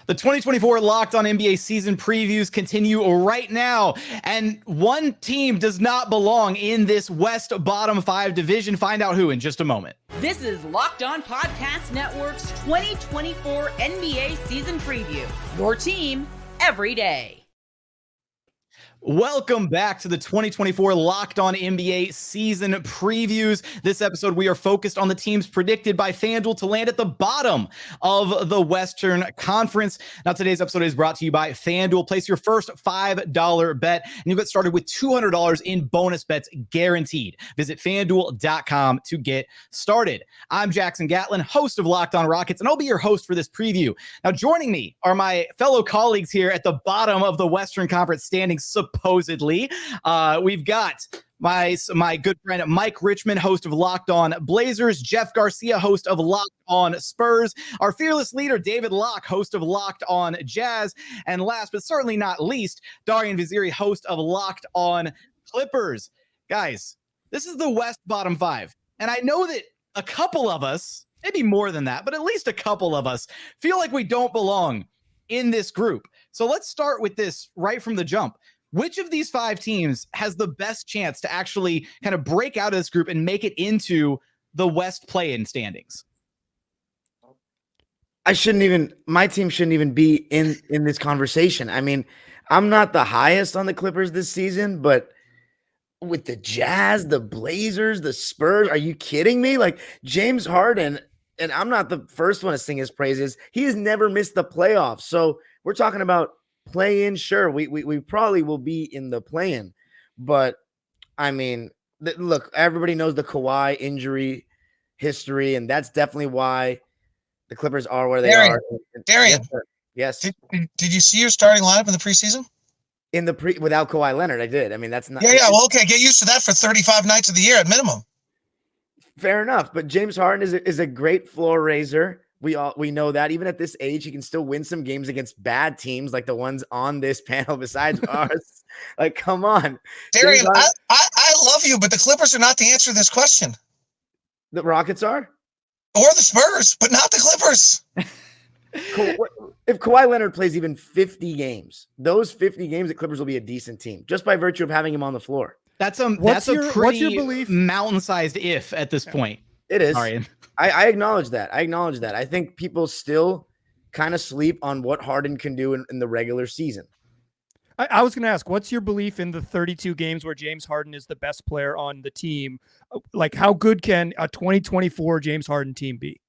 The 2024 Locked On NBA season previews continue right now, and one team does not belong in this West bottom 5 division. Find out who in just a moment. This is Locked On Podcast Network's 2024 NBA season preview. Your team every day. Welcome back to the 2024 Locked On NBA season previews. This episode, we are focused on the teams predicted by FanDuel to land at the bottom of the Western Conference. Now, today's episode is brought to you by FanDuel. Place your first $5 bet, and you'll get started with $200 in bonus bets guaranteed. Visit FanDuel.com to get started. I'm Jackson Gatlin, host of Locked On Rockets, and I'll be your host for this preview. Now, joining me are my fellow colleagues here at the bottom of the Western Conference standings, supposedly. We've got my good friend Mike Richmond, host of Locked On Blazers, Jeff Garcia, host of Locked On Spurs, our fearless leader David Locke, host of Locked On Jazz, and last but certainly not least, Darian Vaziri, host of Locked On Clippers. Guys, this is the West bottom 5, and I know that a couple of us, maybe more than that, but at least a couple of us feel like we don't belong in this group. So let's start with this right from the jump. Which of these 5 teams has the best chance to actually kind of break out of this group and make it into the West play-in standings? My team shouldn't even be in this conversation. I mean, I'm not the highest on the Clippers this season, but with the Jazz, the Blazers, the Spurs, are you kidding me? Like James Harden, and I'm not the first one to sing his praises, he has never missed the playoffs. So we're talking about play-in, sure, we probably will be in the play-in, but I mean, look, everybody knows the Kawhi injury history, and that's definitely why the Clippers are where they are. Darian, yes. Did you see your starting lineup in the preseason? Without Kawhi Leonard, I did. I mean, that's not. Yeah. Well, okay, get used to that for 35 nights of the year at minimum. Fair enough, but James Harden is a great floor raiser. We know that even at this age, he can still win some games against bad teams like the ones on this panel besides ours. Like, come on. Darian, I love you, but the Clippers are not the answer to this question. The Rockets are? Or the Spurs, but not the Clippers. If Kawhi Leonard plays even 50 games, those 50 games, the Clippers will be a decent team just by virtue of having him on the floor. That's a pretty mountain-sized if at this point. It is. Sorry. I acknowledge that. I think people still kind of sleep on what Harden can do in the regular season. I was going to ask, what's your belief in the 32 games where James Harden is the best player on the team? Like, how good can a 2024 James Harden team be?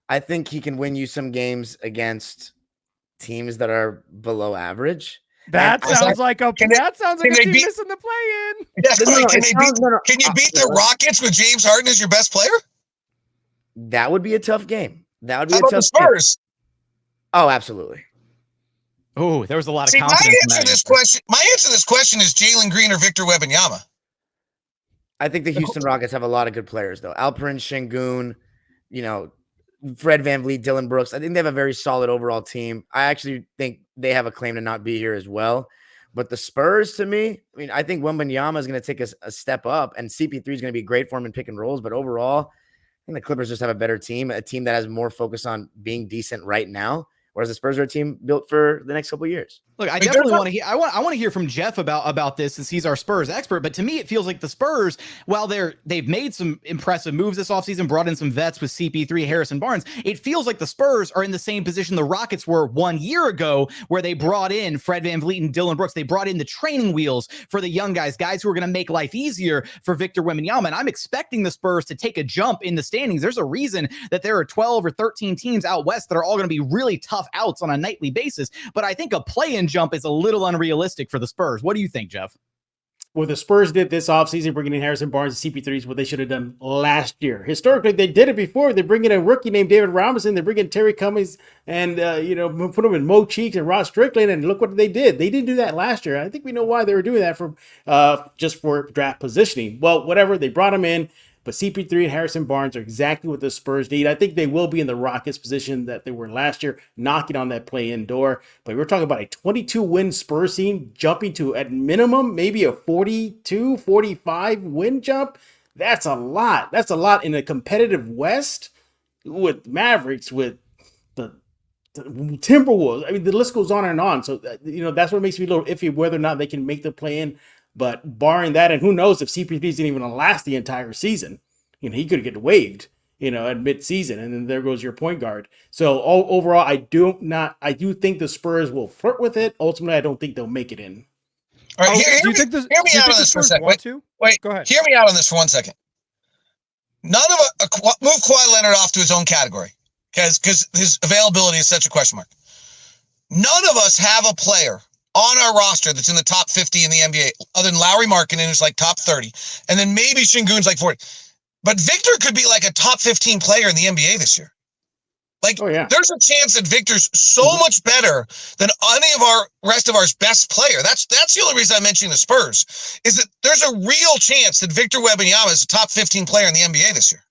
I think he can win you some games against teams that are below average. That sounds like a team missing the play-in. Can you beat the Rockets with James Harden as your best player? That would be a tough game. That would be How about the Spurs? Game. Oh, absolutely. Oh, there was a lot of confidence. My answer to this question is Jalen Green or Victor Wembanyama. I think the Houston Rockets have a lot of good players, though. Alperen Şengün, Fred VanVleet, Dylan Brooks. I think they have a very solid overall team. I actually think they have a claim to not be here as well. But the Spurs, to me, I think Wembanyama is going to take a step up, and CP3 is going to be great for him in pick and rolls. But overall, I think the Clippers just have a better team, a team that has more focus on being decent right now, whereas the Spurs are a team built for the next couple of years. Look, I definitely want to hear. I want to hear from Jeff about this, since he's our Spurs expert. But to me, it feels like the Spurs, while they've made some impressive moves this offseason, brought in some vets with CP3, Harrison Barnes. It feels like the Spurs are in the same position the Rockets were 1 year ago, where they brought in Fred VanVleet and Dylan Brooks. They brought in the training wheels for the young guys who are going to make life easier for Victor Wembanyama. And I'm expecting the Spurs to take a jump in the standings. There's a reason that there are 12 or 13 teams out west that are all going to be really tough outs on a nightly basis. But I think a play-in jump is a little unrealistic for the Spurs. What do you think, Jeff? What the Spurs did this offseason, bringing in Harrison Barnes and CP3 is what they should have done last year. Historically, they did it before. They bring in a rookie named David Robinson. They bring in Terry Cummings and, put them in Mo Cheeks and Ross Strickland, and look what they did. They didn't do that last year. I think we know why they were doing that just for draft positioning. Well, whatever. They brought him in. But CP3 and Harrison Barnes are exactly what the Spurs need. I think they will be in the Rockets position that they were last year, knocking on that play-in door. But we're talking about a 22-win Spurs team jumping to, at minimum, maybe a 42, 45-win jump. That's a lot. That's a lot in a competitive West with Mavericks, with the Timberwolves. I mean, the list goes on and on. So, that's what makes me a little iffy whether or not they can make the play in. But barring that, and who knows if CP3 isn't even going to last the entire season, he could get waived, at mid-season, and then there goes your point guard. So overall, I do think the Spurs will flirt with it. Ultimately, I don't think they'll make it in. All right, hear hear me out on this for a second. Wait, go ahead. Hear me out on this for 1 second. Move Kawhi Leonard off to his own category because his availability is such a question mark. None of us have a player on our roster that's in the top 50 in the NBA, other than Lauri Markkanen, who's like top 30, and then maybe Şengün's like 40. But Victor could be like a top 15 player in the NBA this year. Like, There's a chance that Victor's so much better than any of our rest of our best player. That's the only reason I'm mentioning the Spurs, is that there's a real chance that Victor Wembanyama is a top 15 player in the NBA this year.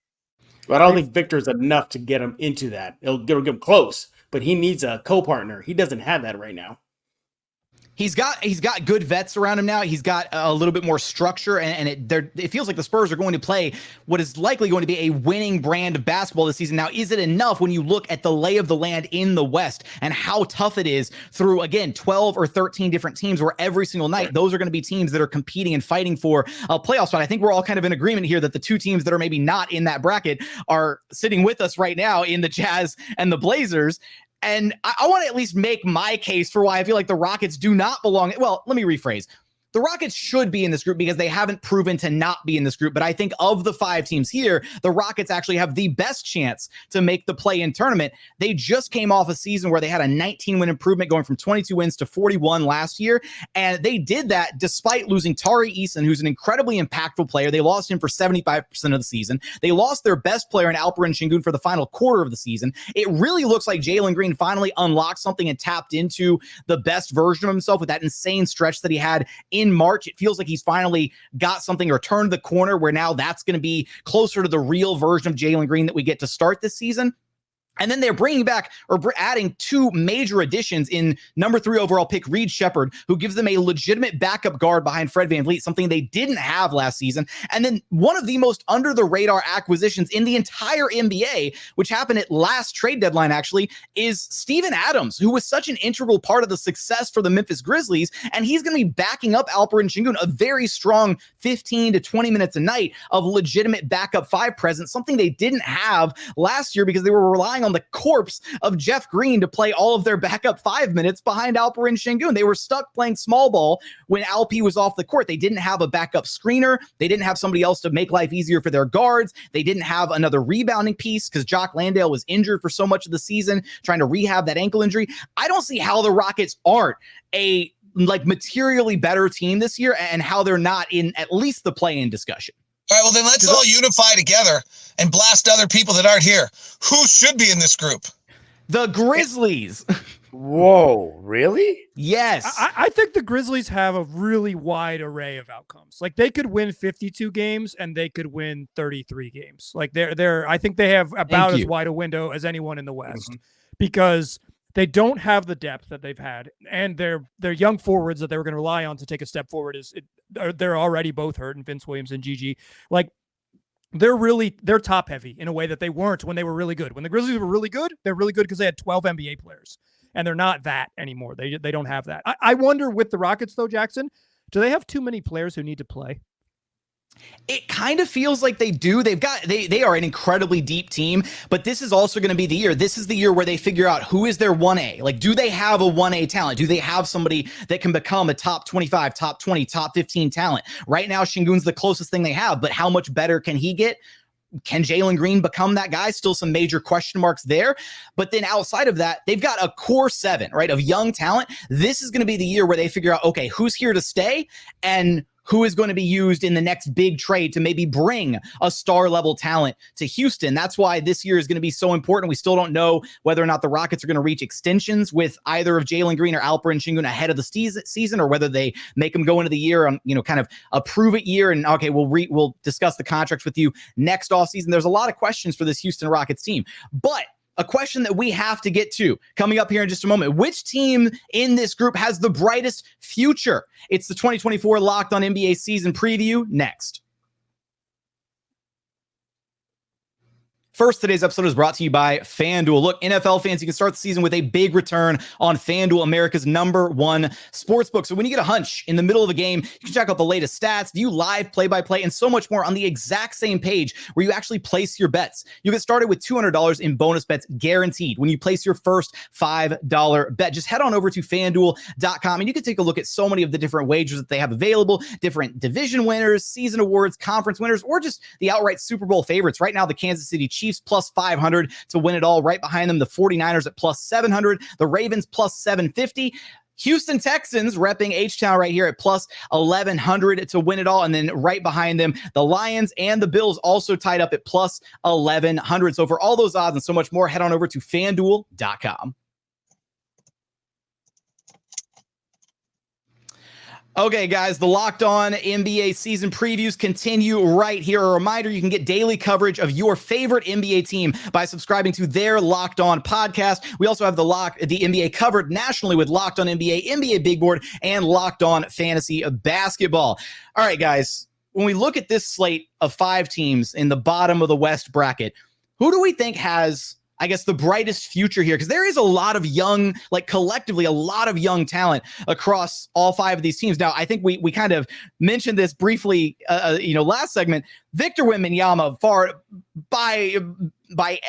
But I don't think Victor's enough to get him into that. It'll get him close, but he needs a co-partner. He doesn't have that right now. He's got good vets around him now. He's got a little bit more structure, and it feels like the Spurs are going to play what is likely going to be a winning brand of basketball this season. Now, is it enough when you look at the lay of the land in the West and how tough it is through, again, 12 or 13 different teams where every single night those are going to be teams that are competing and fighting for a playoff spot? I think we're all kind of in agreement here that the two teams that are maybe not in that bracket are sitting with us right now in the Jazz and the Blazers. And I want to at least make my case for why I feel like the Rockets do not belong. Well, let me rephrase. The Rockets should be in this group because they haven't proven to not be in this group. But I think of the 5 teams here, the Rockets actually have the best chance to make the play-in tournament. They just came off a season where they had a 19-win improvement going from 22 wins to 41 last year. And they did that despite losing Tari Eason, who's an incredibly impactful player. They lost him for 75% of the season. They lost their best player in Alperen Şengün for the final quarter of the season. It really looks like Jalen Green finally unlocked something and tapped into the best version of himself with that insane stretch that he had in March. It feels like he's finally got something or turned the corner where now that's going to be closer to the real version of Jalen Green that we get to start this season. And then they're bringing back or adding 2 major additions in number 3 overall pick Reed Shepherd, who gives them a legitimate backup guard behind Fred VanVleet, something they didn't have last season. And then one of the most under the radar acquisitions in the entire NBA, which happened at last trade deadline actually, is Steven Adams, who was such an integral part of the success for the Memphis Grizzlies. And he's going to be backing up Alperen Şengün, a very strong 15 to 20 minutes a night of legitimate backup 5 presence, something they didn't have last year because they were relying on the corpse of Jeff Green to play all of their backup 5 minutes behind Alperen Şengün. They were stuck playing small ball when Alp was off the court. They didn't have a backup screener. They didn't have somebody else to make life easier for their guards. They didn't have another rebounding piece because Jock Landale was injured for so much of the season, trying to rehab that ankle injury. I don't see how the Rockets aren't a materially better team this year and how they're not in at least the play-in discussion. All right, well, then let's all unify together and blast other people that aren't here. Who should be in this group? The Grizzlies. Whoa, really? Yes. I think the Grizzlies have a really wide array of outcomes. Like, they could win 52 games and they could win 33 games. Like, I think they have about as wide a window as anyone in the West because they don't have the depth that they've had, and their young forwards that they were going to rely on to take a step forward they're already both hurt, and Vince Williams and Gigi. Like, they're top heavy in a way that they weren't when they were really good. When the Grizzlies were really good, they're really good because they had 12 NBA players, and they're not that anymore. They don't have that. I wonder with the Rockets though, Jackson, do they have too many players who need to play? It kind of feels like they do. They are an incredibly deep team, but this is also going to be the year. This is the year where they figure out who is their 1A. Like, do they have a 1A talent? Do they have somebody that can become a top 25, top 20, top 15 talent? Right now, Şengün's the closest thing they have, but how much better can he get? Can Jalen Green become that guy? Still some major question marks there. But then outside of that, they've got a core 7, right, of young talent. This is going to be the year where they figure out, okay, who's here to stay and who is going to be used in the next big trade to maybe bring a star level talent to Houston. That's why this year is going to be so important. We still don't know whether or not the Rockets are going to reach extensions with either of Jalen Green or Alperen Şengün ahead of the season, or whether they make them go into the year on, kind of a prove it year. And okay, we'll discuss the contracts with you next offseason. There's a lot of questions for this Houston Rockets team, but a question that we have to get to coming up here in just a moment. Which team in this group has the brightest future? It's the 2024 Locked On NBA season preview next. First, today's episode is brought to you by FanDuel. Look, NFL fans, you can start the season with a big return on FanDuel, America's #1 sportsbook. So when you get a hunch in the middle of a game, you can check out the latest stats, view live play-by-play, and so much more on the exact same page where you actually place your bets. You get started with $200 in bonus bets guaranteed when you place your first $5 bet. Just head on over to FanDuel.com, and you can take a look at so many of the different wagers that they have available, different division winners, season awards, conference winners, or just the outright Super Bowl favorites. Right now, the Kansas City Chiefs plus 500 to win it all. Right behind them, the 49ers at plus 700, the Ravens plus 750. Houston Texans repping H-Town right here at plus 1,100 to win it all. And then right behind them, the Lions and the Bills also tied up at plus 1,100. So for all those odds and so much more, head on over to FanDuel.com. Okay, guys, the Locked On NBA season previews continue right here. A reminder, you can get daily coverage of your favorite NBA team by subscribing to their Locked On podcast. We also have the NBA covered nationally with Locked On NBA, NBA Big Board, and Locked On Fantasy Basketball. All right, guys, when we look at this slate of 5 teams in the bottom of the West bracket, who do we think has, I guess, the brightest future here? Because there is a lot of young, like collectively, a lot of young talent across all 5 of these teams. Now, I think we kind of mentioned this briefly, last segment. Victor Wembanyama, far by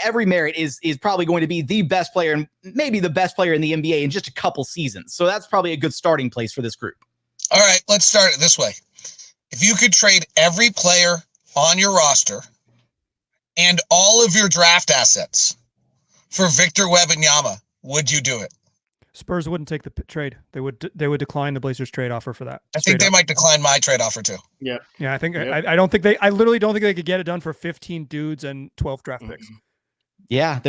every merit, is probably going to be the best player and maybe the best player in the NBA in just a couple seasons. So that's probably a good starting place for this group. All right, let's start it this way. If you could trade every player on your roster and all of your draft assets for Victor Wembanyama, would you do it? Spurs wouldn't take the trade. They would decline the Blazers trade offer for that. I think they might decline my trade offer too. Yeah. Yeah, I think I literally don't think they could get it done for 15 dudes and 12 draft picks. Yeah,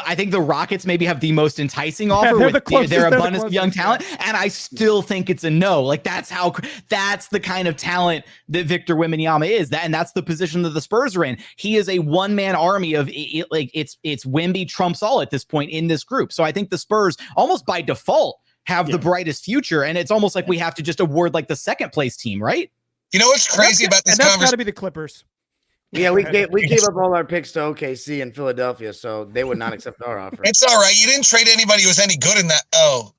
I think the Rockets maybe have the most enticing offer with their abundance of young talent, and I still think it's a no. Like that's the kind of talent that Victor Wembanyama is, and that's the position that the Spurs are in. He is a one-man army of it's Wemby trumps all at this point in this group. So I think the Spurs almost by default have the brightest future, and it's almost like we have to just award like the second place team, right? You know what's crazy about this conversation? That's got to be the Clippers. Yeah, we gave up all our picks to OKC and Philadelphia, so they would not accept our offer. It's all right. You didn't trade anybody who was any good in that. Oh,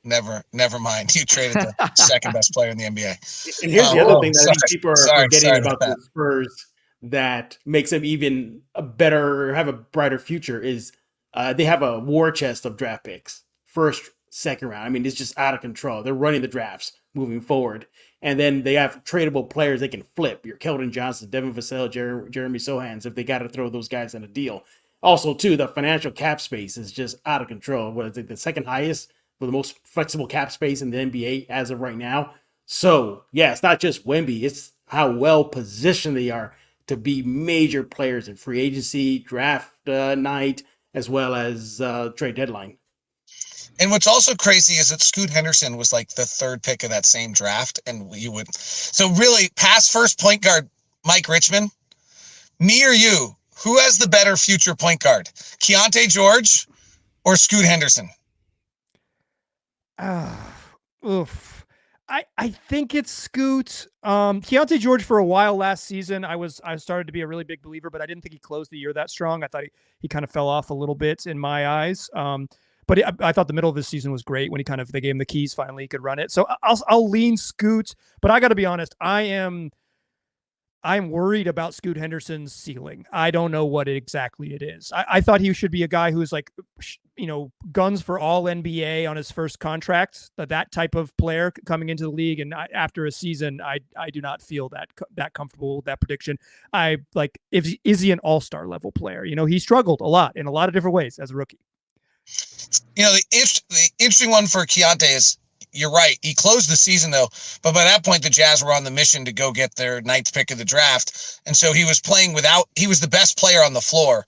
never mind. You traded the second best player in the NBA. And here's the other thing that I think people are getting about the Spurs that makes them even have a brighter future is they have a war chest of draft picks. First, second round. I mean, it's just out of control. They're running the drafts moving forward. And then they have tradable players they can flip. Your Keldon Johnson, Devin Vassell, Jeremy Sohans, if they got to throw those guys in a deal. Also, too, the financial cap space is just out of control. What is it, the second highest for the most flexible cap space in the NBA as of right now? So, yeah, it's not just Wemby. It's how well positioned they are to be major players in free agency, draft night, as well as trade deadline. And what's also crazy is that Scoot Henderson was like the 3rd pick of that same draft. And so really past first point guard, Mike Richmond, me or you, who has the better future point guard, Keontae George or Scoot Henderson? Oof. I think it's Scoot. Keontae George for a while last season, I started to be a really big believer, but I didn't think he closed the year that strong. I thought he kind of fell off a little bit in my eyes. But I thought the middle of this season was great when they gave him the keys. Finally, he could run it. So I'll lean Scoot. But I got to be honest, I'm worried about Scoot Henderson's ceiling. I don't know what exactly it is. I thought he should be a guy who's like, guns for all NBA on his first contract. That type of player coming into the league, and after a season, I do not feel that comfortable with that prediction. Is he an all-star level player? He struggled a lot in a lot of different ways as a rookie. The interesting one for Keontae is, you're right, he closed the season though, but by that point the Jazz were on the mission to go get their 9th pick of the draft, and so he was playing he was the best player on the floor.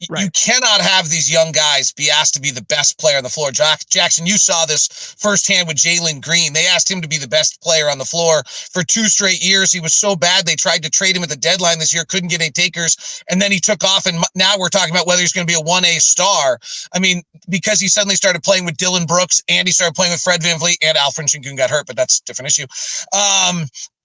Right. You cannot have these young guys be asked to be the best player on the floor. Jackson, you saw this firsthand with Jalen Green. They asked him to be the best player on the floor for 2 straight years. He was so bad they tried to trade him at the deadline this year, couldn't get any takers, and then he took off, and now we're talking about whether he's going to be a 1A star. I mean, because he suddenly started playing with Dylan Brooks, and he started playing with Fred VanVleet, and Alfred Sengun got hurt, but that's a different issue.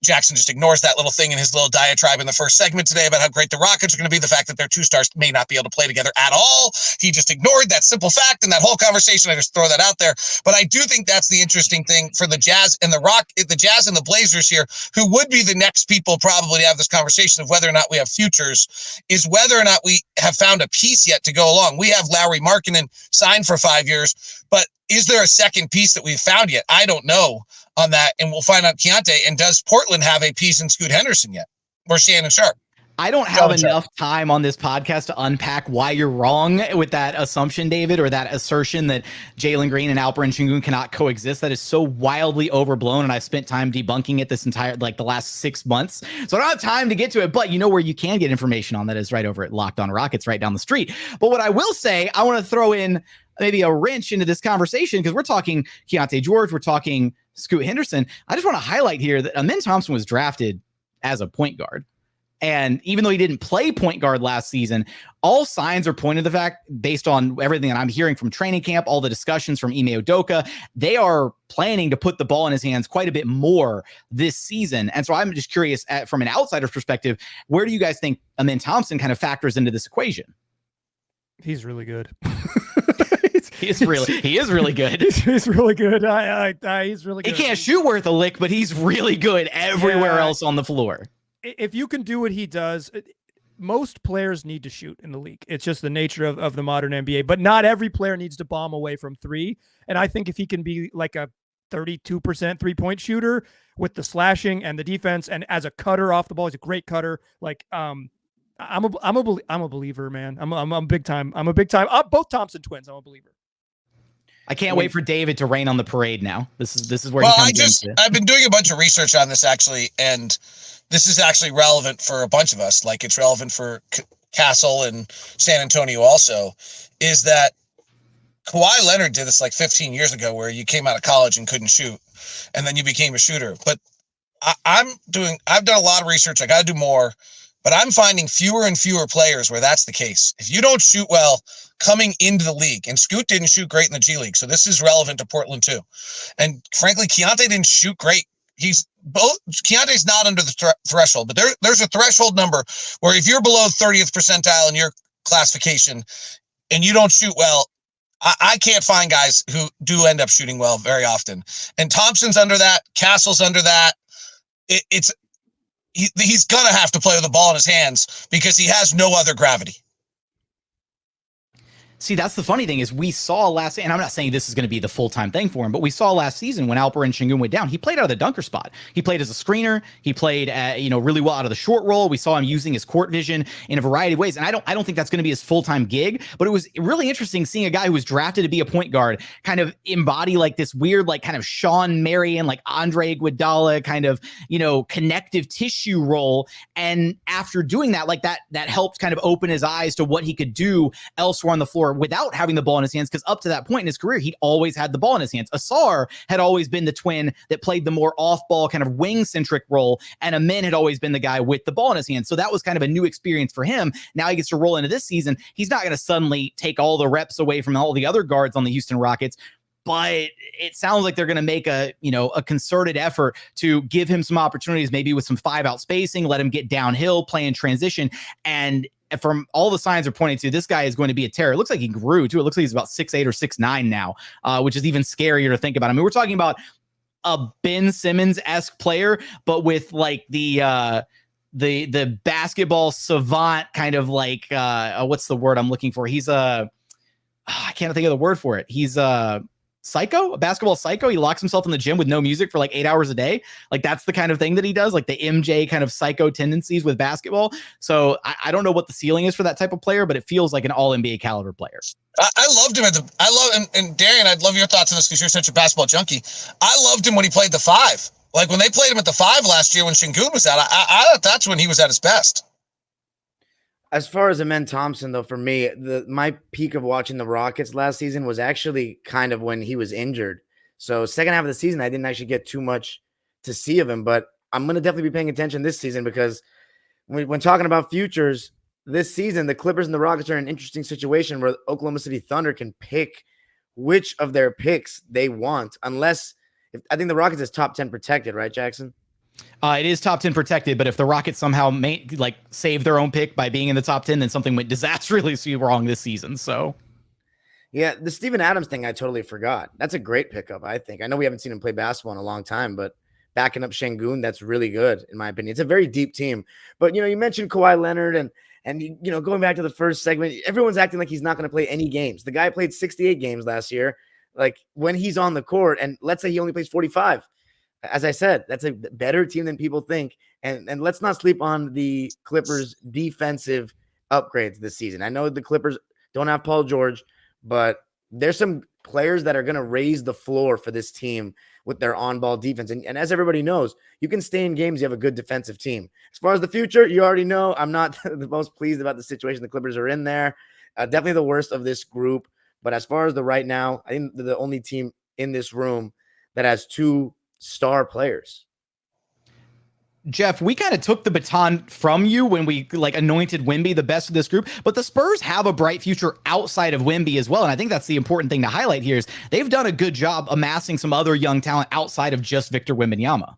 Jackson just ignores that little thing in his little diatribe in the first segment today about how great the Rockets are going to be. The fact that their 2 stars may not be able to play together at all. He just ignored that simple fact and that whole conversation. I just throw that out there. But I do think that's the interesting thing for the Jazz and the Jazz and the Blazers here, who would be the next people probably to have this conversation of whether or not we have futures, is whether or not we have found a piece yet to go along. We have Lauri Markkanen signed for 5 years, but is there a second piece that we've found yet? I don't know on that, and we'll find out Keontae. And does Portland have a piece in Scoot Henderson yet? Or Shannon Sharp? I don't have enough time on this podcast to unpack why you're wrong with that assumption, David, or that assertion that Jalen Green and Alperen Sengun cannot coexist. That is so wildly overblown, and I've spent time debunking it this entire, like, the last 6 months. So I don't have time to get to it, but you know where you can get information on that is right over at Locked On Rockets, right down the street. But what I will say, I want to throw in maybe a wrench into this conversation, because we're talking Keontae George, we're talking Scoot Henderson. I just want to highlight here that Amen Thompson was drafted as a point guard. And even though he didn't play point guard last season, all signs are pointing to the fact, based on everything that I'm hearing from training camp, all the discussions from Ime Udoka, they are planning to put the ball in his hands quite a bit more this season. And so I'm just curious, from an outsider's perspective, where do you guys think Amen Thompson kind of factors into this equation? He's really good. He is really good. He's really good. He's really good. He can't shoot worth a lick, but he's really good everywhere else on the floor. If you can do what he does, most players need to shoot in the league. It's just the nature of the modern NBA, but not every player needs to bomb away from 3. And I think if he can be like a 32% 3-point shooter with the slashing and the defense, and as a cutter off the ball, he's a great cutter. Like, I'm a believer, man. I'm big time. Both Thompson twins. I'm a believer. I can't wait for David to rain on the parade now. This is where I've been doing a bunch of research on this, actually, and this is actually relevant for a bunch of us. Like, it's relevant for Castle and San Antonio also, is that Kawhi Leonard did this like 15 years ago, where you came out of college and couldn't shoot, and then you became a shooter. But I've done a lot of research. I got to do more, but I'm finding fewer and fewer players where that's the case. If you don't shoot well coming into the league, and Scoot didn't shoot great in the G League, so this is relevant to Portland too. And frankly, Keontae didn't shoot great. Keontae's not under the threshold, but there's a threshold number where if you're below 30th percentile in your classification and you don't shoot well, I can't find guys who do end up shooting well very often. And Thompson's under that. Castle's under that. He's going to have to play with the ball in his hands because he has no other gravity. See, that's the funny thing is we saw and I'm not saying this is going to be the full-time thing for him, but we saw last season when Alperen Sengun went down, he played out of the dunker spot. He played as a screener. He played, really well out of the short roll. We saw him using his court vision in a variety of ways. And I don't think that's going to be his full-time gig, but it was really interesting seeing a guy who was drafted to be a point guard kind of embody like this weird, like kind of Sean Marion, like Andre Iguodala kind of, connective tissue role. And after doing that, like that helped kind of open his eyes to what he could do elsewhere on the floor without having the ball in his hands, because up to that point in his career, he'd always had the ball in his hands. Asar had always been the twin that played the more off-ball kind of wing-centric role, and Amen had always been the guy with the ball in his hands. So that was kind of a new experience for him. Now he gets to roll into this season. He's not going to suddenly take all the reps away from all the other guards on the Houston Rockets, but it sounds like they're going to make a concerted effort to give him some opportunities, maybe with some 5-out spacing, let him get downhill, play in transition. And from all the signs are pointing to, this guy is going to be a terror. It looks like he grew too. It looks like he's about 6'8" or 6'9" now, which is even scarier to think about. I mean, we're talking about a Ben Simmons-esque player, but with like the basketball savant kind of like, what's the word I'm looking for? He's I can't think of the word for it. He's a basketball psycho. He locks himself in the gym with no music for like 8 hours a day. Like, that's the kind of thing that he does, like the MJ kind of psycho tendencies with basketball. So I don't know what the ceiling is for that type of player, but it feels like an all NBA caliber player. I loved him and Darian, I'd love your thoughts on this because you're such a basketball junkie. I loved him when he played the 5. Like when they played him at the 5 last year when Sengun was out, I thought that's when he was at his best. As far as Amen Thompson, though, for me, my peak of watching the Rockets last season was actually kind of when he was injured. So second half of the season, I didn't actually get too much to see of him, but I'm going to definitely be paying attention this season because when talking about futures this season, the Clippers and the Rockets are in an interesting situation where Oklahoma City Thunder can pick which of their picks they want, I think the Rockets is top 10 protected, right, Jackson? It is top 10 protected, but if the Rockets somehow save their own pick by being in the top 10, then something went disastrously wrong this season. So, yeah, the Steven Adams thing I totally forgot. That's a great pickup, I think. I know we haven't seen him play basketball in a long time, but backing up Şengün, that's really good in my opinion. It's a very deep team. But you mentioned Kawhi Leonard and going back to the first segment, everyone's acting like he's not going to play any games. The guy played 68 games last year. Like when he's on the court, and let's say he only plays 45. As I said, that's a better team than people think. And let's not sleep on the Clippers' defensive upgrades this season. I know the Clippers don't have Paul George, but there's some players that are going to raise the floor for this team with their on-ball defense. And as everybody knows, you can stay in games. You have a good defensive team. As far as the future, you already know I'm not the most pleased about the situation the Clippers are in there. Definitely the worst of this group. But as far as the right now, I think they're the only team in this room that has two star players. Jeff, we kind of took the baton from you when we anointed Wemby the best of this group, but the Spurs have a bright future outside of Wemby as well. And I think that's the important thing to highlight here is they've done a good job amassing some other young talent outside of just Victor Wembanyama.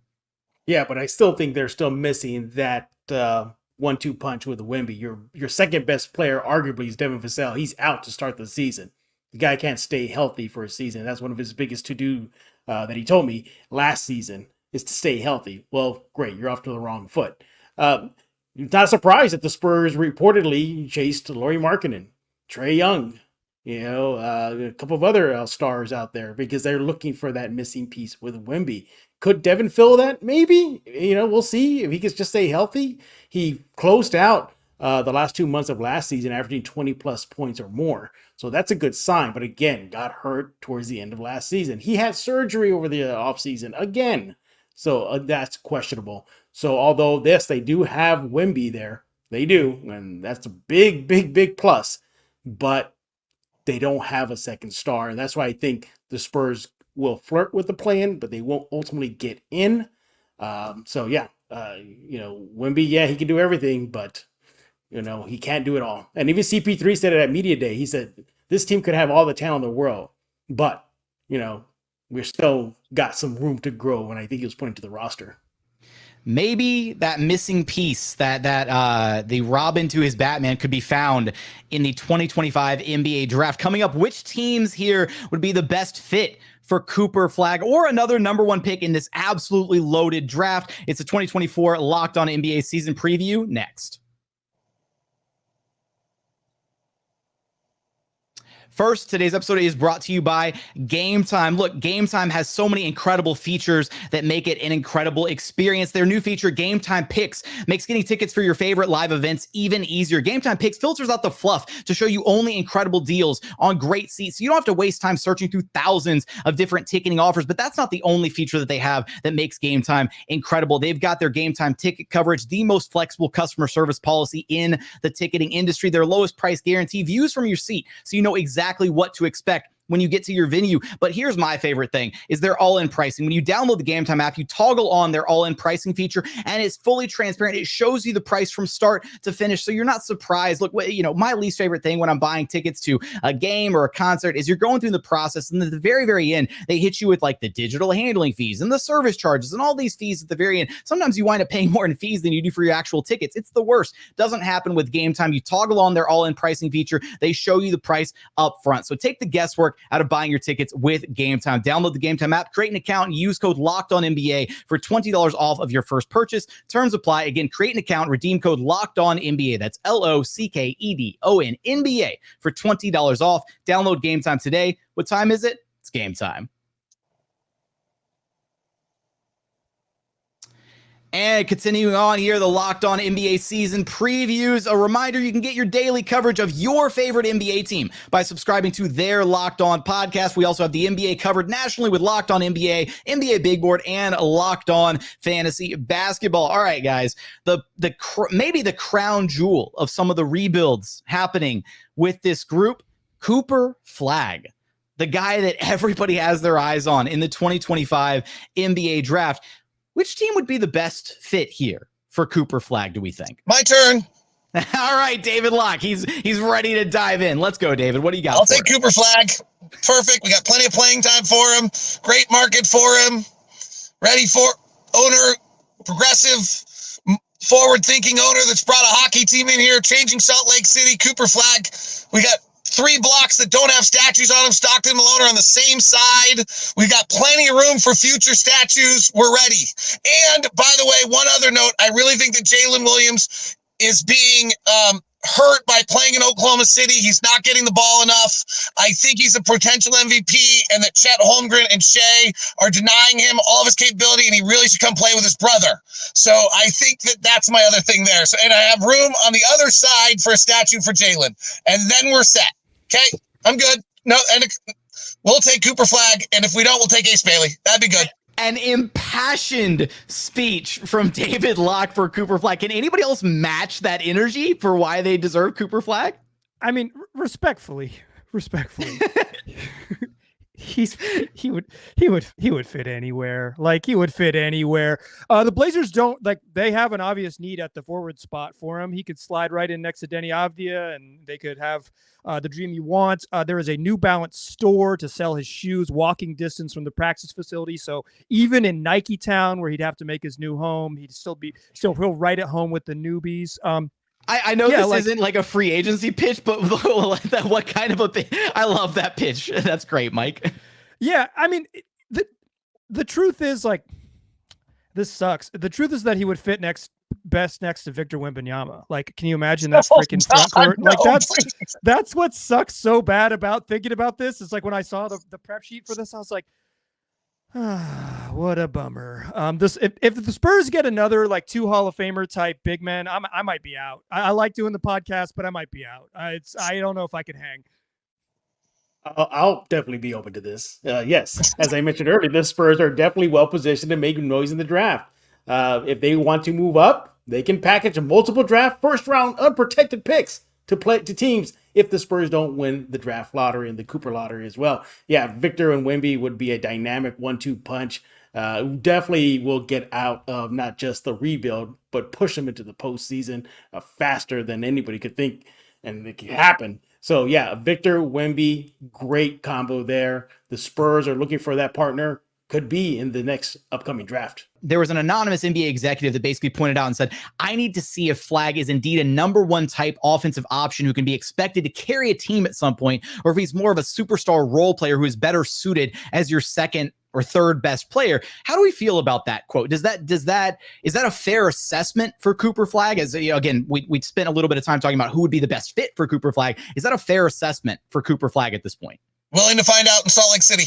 Yeah, but I still think they're still missing that 1-2 punch with Wemby. Your second best player arguably is Devin Vassell. He's out to start the season. The guy can't stay healthy for a season. That's one of his biggest to-do that he told me last season is to stay healthy. Well, great. You're off to the wrong foot. Not surprised that the Spurs reportedly chased Lauri Markkanen, Trae Young, a couple of other stars out there because they're looking for that missing piece with Wemby. Could Devin fill that? Maybe. We'll see if he can just stay healthy. He closed out the last 2 months of last season, averaging 20-plus points or more. So that's a good sign. But again, got hurt towards the end of last season. He had surgery over the offseason again. So that's questionable. So although, yes, they do have Wemby there. They do. And that's a big, big, big plus. But they don't have a second star. And that's why I think the Spurs will flirt with the play-in, but they won't ultimately get in. Wemby, yeah, he can do everything, but he can't do it all. And even CP3 said it at Media Day. He said, this team could have all the talent in the world, but, we're still got some room to grow. And I think he was pointing to the roster. Maybe that missing piece, that the Robin to his Batman could be found in the 2025 NBA draft. Coming up, which teams here would be the best fit for Cooper Flagg or another number one pick in this absolutely loaded draft? It's a 2024 Locked On NBA season preview next. First, today's episode is brought to you by Gametime. Look, Gametime has so many incredible features that make it an incredible experience. Their new feature, Gametime Picks, makes getting tickets for your favorite live events even easier. Gametime Picks filters out the fluff to show you only incredible deals on great seats, so you don't have to waste time searching through thousands of different ticketing offers. But that's not the only feature that they have that makes Gametime incredible. They've got their Gametime ticket coverage, the most flexible customer service policy in the ticketing industry, their lowest price guarantee, views from your seat, so you know exactly what to expect when you get to your venue. But here's my favorite thing is their all-in pricing. When you download the Gametime app, you toggle on their all-in pricing feature and it's fully transparent. It shows you the price from start to finish, so you're not surprised. Look, my least favorite thing when I'm buying tickets to a game or a concert is you're going through the process and at the very, very end, they hit you with like the digital handling fees and the service charges and all these fees at the very end. Sometimes you wind up paying more in fees than you do for your actual tickets. It's the worst. Doesn't happen with Gametime. You toggle on their all-in pricing feature. They show you the price up front. So take the guesswork out of buying your tickets with Gametime. Download the Gametime app, create an account, and use code LOCKEDONNBA for $20 off of your first purchase. Terms apply. Again, create an account, redeem code LOCKEDONNBA. That's LOCKEDONNBA for $20 off. Download Gametime today. What time is it? It's game time. And continuing on here, the Locked On NBA season previews. A reminder, you can get your daily coverage of your favorite NBA team by subscribing to their Locked On podcast. We also have the NBA covered nationally with Locked On NBA, NBA Big Board, and Locked On Fantasy Basketball. All right, guys, maybe the crown jewel of some of the rebuilds happening with this group, Cooper Flagg, the guy that everybody has their eyes on in the 2025 NBA draft. Which team would be the best fit here for Cooper Flagg, do we think? My turn. All right, David Locke. He's ready to dive in. Let's go, David. What do you got? I'll take Cooper Flagg. Perfect. We got plenty of playing time for him. Great market for him. Ready for owner. progressive, forward-thinking owner that's brought a hockey team in here, changing Salt Lake City, Cooper Flagg. We got 3 blocks that don't have statues on them. Stockton and Malone are on the same side. We got plenty of room for future statues. We're ready. And by the way, one other note, I really think that Jalen Williams is being hurt by playing in Oklahoma City. He's not getting the ball enough. I think he's a potential MVP, and that Chet Holmgren and Shea are denying him all of his capability, and he really should come play with his brother. So I think that that's my other thing there. So, and I have room on the other side for a statue for Jalen, and then we're set. Okay, I'm good. No, and we'll take Cooper Flagg, and if we don't, we'll take Ace Bailey. That'd be good. An impassioned speech from David Locke for Cooper Flagg. Can anybody else match that energy for why they deserve Cooper Flagg? I mean, respectfully, he would fit anywhere. Like, he would fit anywhere. The Blazers don't, like, they have an obvious need at the forward spot for him. He could slide right in next to Denny Avdia, and they could have the dream you want. There is a New Balance store to sell his shoes walking distance from the practice facility. So even in Nike Town, where he'd have to make his new home, he'd still feel right at home with the newbies. I know this isn't like a free agency pitch, but what kind of a pitch? I love that pitch. That's great, Mike. Yeah, I mean, the truth is, like, this sucks. The truth is that he would fit best next to Victor Wembanyama. Like, can you imagine that freaking front court? Like, that's what sucks so bad about thinking about this. It's like, when I saw the prep sheet for this, I was like, what a bummer. If the Spurs get another, like, 2 Hall of Famer type big men, I might be out. I like doing the podcast, but I might be out. I don't know if I can hang. I'll definitely be open to this. Yes, as I mentioned earlier, the Spurs are definitely well positioned to make noise in the draft. If they want to move up, they can package multiple draft first-round unprotected picks to play to teams if the Spurs don't win the draft lottery and the Cooper lottery as well. Yeah, Victor and Wemby would be a dynamic 1-2 punch. Definitely will get out of not just the rebuild, but push them into the postseason faster than anybody could think, and it can happen. So yeah, Victor, Wemby, great combo there. The Spurs are looking for that partner. Could be in the next upcoming draft. There was an anonymous NBA executive that basically pointed out and said, I need to see if Flagg is indeed a number 1 type offensive option who can be expected to carry a team at some point, or if he's more of a superstar role player who is better suited as your second or third best player. How do we feel about that quote? Is that a fair assessment for Cooper Flagg? As you know, again, we spent a little bit of time talking about who would be the best fit for Cooper Flagg. Is that a fair assessment for Cooper Flagg at this point? Willing to find out in Salt Lake City.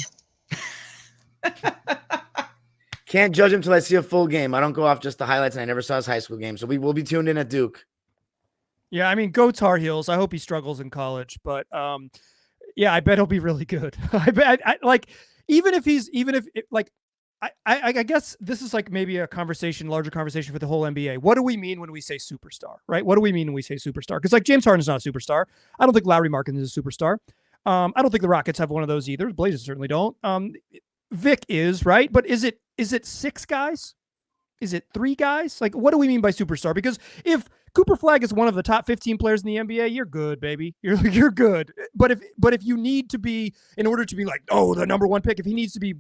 Can't judge him till I see a full game. I don't go off just the highlights, and I never saw his high school game. So we will be tuned in at Duke. Yeah, I mean, go Tar Heels. I hope he struggles in college, but yeah, I bet he'll be really good. I bet, I guess this is like maybe a larger conversation for the whole NBA. What do we mean when we say superstar, right? What do we mean when we say superstar? Because, like, James Harden's not a superstar. I don't think Lauri Markkanen is a superstar. I don't think the Rockets have one of those either. The Blazers certainly don't. Vic is, right? But is it 6 guys? Is it 3 guys? Like, what do we mean by superstar? Because if Cooper Flagg is one of the top 15 players in the NBA, you're good, baby. You're good. But if you need to be, in order to be like, oh, the number 1 pick, if he needs to be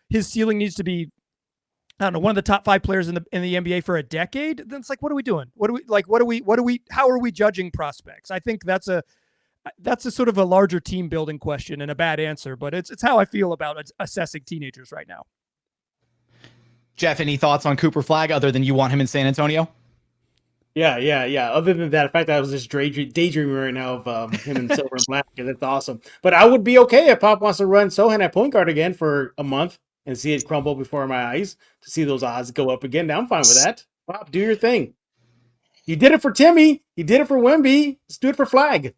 his ceiling needs to be, I don't know, one of the top 5 players in the NBA for a decade, then it's like, what are we doing? How are we judging prospects? I think that's a sort of a larger team building question and a bad answer, but it's how I feel about assessing teenagers right now. Jeff, any thoughts on Cooper Flagg other than you want him in San Antonio? Yeah. Other than that, in fact, I was just daydreaming right now of him in silver and black. That's awesome. But I would be okay if Pop wants to run Sohan at point guard again for a month and see it crumble before my eyes, to see those odds go up again. Now I'm fine with that. Pop, do your thing. You did it for Timmy. You did it for Wemby. Let's do it for Flagg.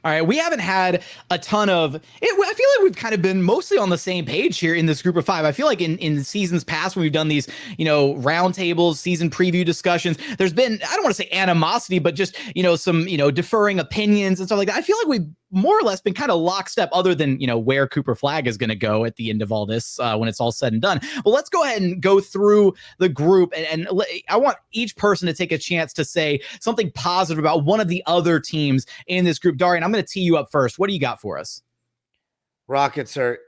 All right, we haven't had a ton of it. I feel like we've kind of been mostly on the same page here in this group of 5. I feel like in seasons past when we've done these, roundtables, season preview discussions, there's been, I don't want to say animosity, but just, some, deferring opinions and stuff like that. I feel like we've more or less been kind of lockstep, other than, where Cooper Flagg is going to go at the end of all this when it's all said and done. But let's go ahead and go through the group. And I want each person to take a chance to say something positive about one of the other teams in this group. Darian, I'm going to tee you up first. What do you got for us? Rockets are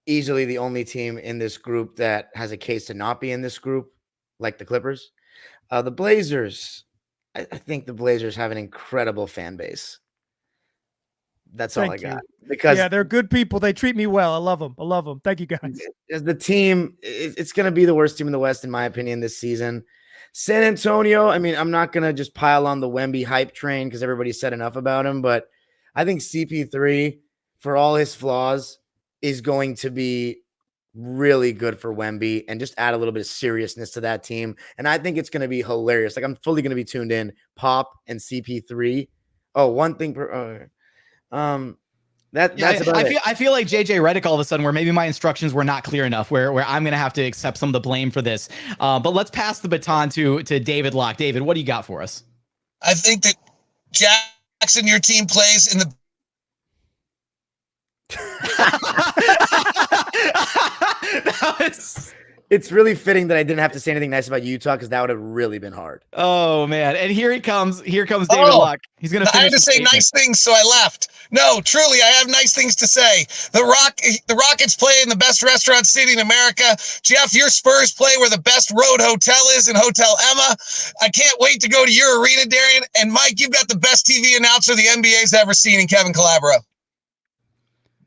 easily the only team in this group that has a case to not be in this group. like the Clippers. The Blazers, I think the Blazers have an incredible fan base. That's all I got. Because they're good people. They treat me well. I love them. Thank you, guys. As the team, it's going to be the worst team in the West, in my opinion, this season. San Antonio, I mean, I'm not going to just pile on the Wemby hype train because everybody said enough about him, but I think CP3, for all his flaws, is going to be really good for Wemby and just add a little bit of seriousness to that team. And I think it's going to be hilarious. Like, I'm fully going to be tuned in. Pop and CP3. Oh, one thing per that's about it. I feel like JJ Redick all of a sudden, where maybe my instructions were not clear enough, where I'm going to have to accept some of the blame for this. But let's pass the baton to David Locke. David, what do you got for us? I think that Jackson, your team plays in the. It's really fitting that I didn't have to say anything nice about Utah because that would have really been hard. Oh man! And here comes David Locke. He's gonna. I had to say nice things, so I left. No, truly, I have nice things to say. The Rockets play in the best restaurant city in America. Jeff, your Spurs play where the best road hotel is in Hotel Emma. I can't wait to go to your arena, Darian. And Mike, you've got the best TV announcer the NBA's ever seen in Kevin Calabro.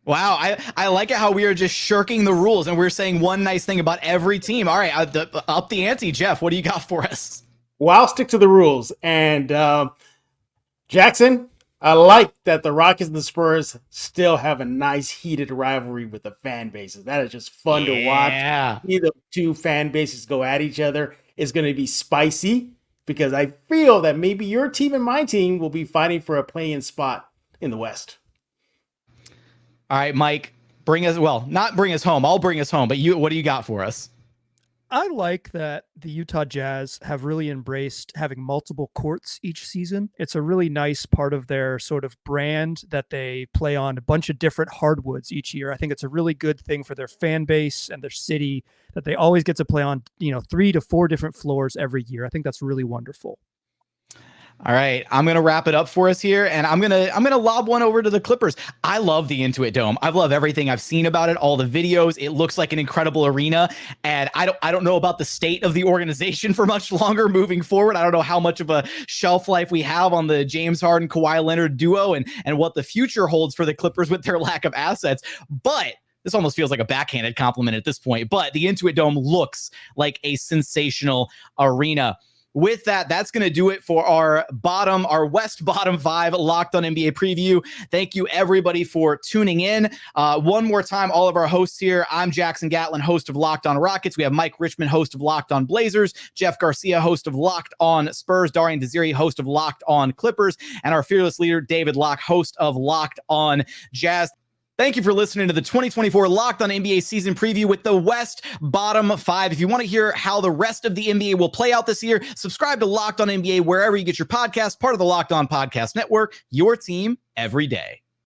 Wow, I like it how we are just shirking the rules and we're saying one nice thing about every team. All right, up the ante, Jeff. What do you got for us? Well, I'll stick to the rules. And Jackson, I like that the Rockets and the Spurs still have a nice heated rivalry with the fan bases. That is just fun to watch. See the two fan bases go at each other. It's going to be spicy because I feel that maybe your team and my team will be fighting for a play-in spot in the West. All right, Mike, not bring us home. I'll bring us home, but what do you got for us? I like that the Utah Jazz have really embraced having multiple courts each season. It's a really nice part of their sort of brand that they play on a bunch of different hardwoods each year. I think it's a really good thing for their fan base and their city that they always get to play on, 3 to 4 different floors every year. I think that's really wonderful. All right, I'm gonna wrap it up for us here, and I'm gonna lob one over to the Clippers. I love the Intuit Dome. I love everything I've seen about it, all the videos. It looks like an incredible arena, and I don't know about the state of the organization for much longer moving forward. I don't know how much of a shelf life we have on the James Harden Kawhi Leonard duo, and what the future holds for the Clippers with their lack of assets, but. This almost feels like a backhanded compliment at this point, but the Intuit Dome looks like a sensational arena. With that, that's going to do it for our West bottom 5 Locked on NBA preview. Thank you, everybody, for tuning in. One more time, all of our hosts here. I'm Jackson Gatlin, host of Locked on Rockets. We have Mike Richmond, host of Locked on Blazers. Jeff Garcia, host of Locked on Spurs. Darian Desiri, host of Locked on Clippers. And our fearless leader, David Locke, host of Locked on Jazz. Thank you for listening to the 2024 Locked on NBA season preview with the West bottom 5. If you want to hear how the rest of the NBA will play out this year, subscribe to Locked on NBA wherever you get your podcast, part of the Locked on Podcast Network, your team every day.